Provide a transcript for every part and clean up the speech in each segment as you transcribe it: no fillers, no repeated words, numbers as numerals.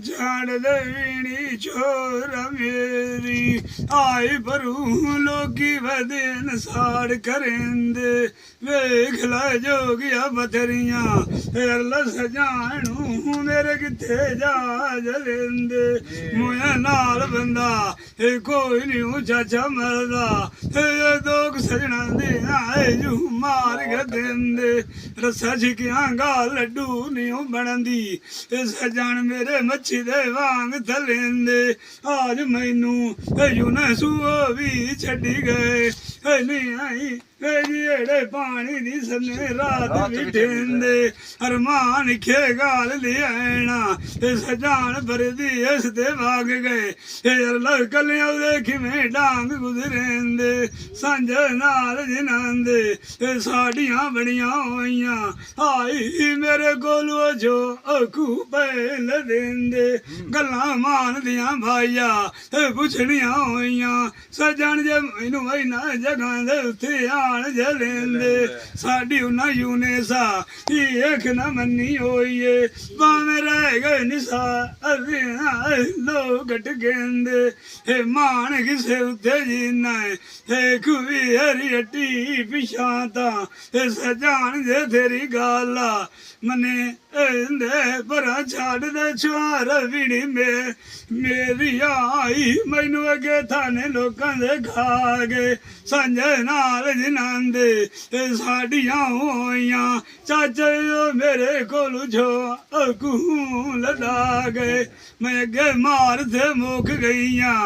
छाड़ दे वीणी छोर मेरी आई भरू लोकी वदन साड़ करेंदे वेख ला जोगिया बथरियां अल्लाह सजानू मेरे किथे जा जलेंदे मुया नाल बंदा कोई नहीं चाचा मरदा दोग सजना दे आए जू मार के देंदे रसा छिकिया गा लड्डू नहीं बनदी सजन मेरे मच्छी दे वांग थलेंदे आज मैनू यूनसू भी छड्डी गए नहीं आई जेड़े पानी दी सने रात बिठेंदे अरमान खे गाल लियाना सजान भरदी इस दे भाग गए अल्लाह कलियां देखी में डांग गुजरेंदे सांझ नाल जिनांदे साड़ियां बड़ियां होइयां आई मेरे कोलो जो अकू पैल देंदे गल्लां मान दियां भाईया पुछनियां होइयां सजन जे मैनू इना जगह दे उत्ते जलेंदे साड़ी उन्ना यूने सा एक न मन्नी होइए भावें रह गए निसा लोग गेंदे हे मान किसे उत्ते जीना है कुवी हरी हट्टी पिछा ता सजान जे तेरी गाला मने भरा छाड़ दे छुआर बीड़ी में मेरी आई मैनू अगे थाने लोकां दे खा गए सांझे नाल जिनांदे साड़ियां होइयां चाचे मेरे कोलू जो अकू लदा गए मैं अगे मार थे मुक गईयां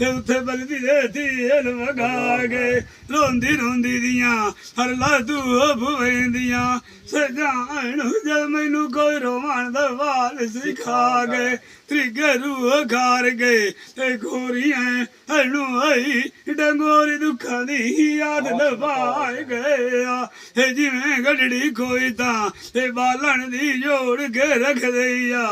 उत्थे बलदी दे तेल वगा गए रोंदी रोंदी दियां हर लादू भवेंदियां सजान जब मैनू कोई रोमान दा वाल सिखा गए त्रिगे रूह खार गए गोरियां हनू आई डंगोरी दुखा दी याद दबाए गए जिवें गडड़ी कोई तां बालन दी जोड़ के रख दईया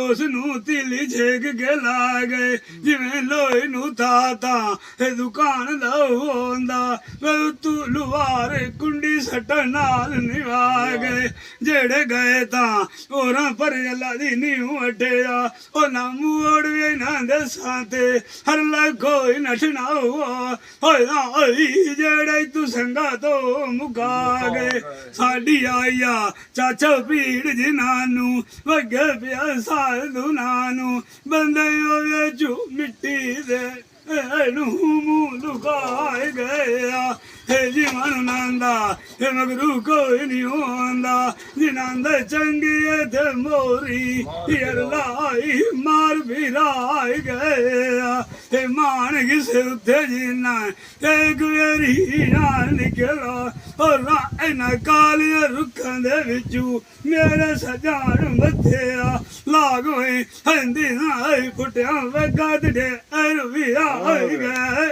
उस नू तिली छेक के ला गए जिवें लोहे नू था तां दुकान दा होंदा तू लुहार कुंडी सट्टन नाल निभा गए जेड़े गए तां होरां पर अल्लाह दी नीहू अड्डेया ओ ना मोड़ वे ना दसां ते हर कोई नठना होया जेड़े तू संगा तो मुका गए साड़ी आईया चाचा भीड़ जिनानू वगे पिया साधु नानू बंदे होवे चू मिट्टी दे मुंह लुकाए गया जीवन नंदा मगरू कोई नहीं होंदा जिनांदा चंगी थे मोरी लाई मार भी राय गया मान किसे उत्थे जीना एक वेरी निकला और इन्हां कालियां रुखां दे विचू मेरे सजान मथेया लाग होई हंदी नाई फुटिया वगा दे भी आई गए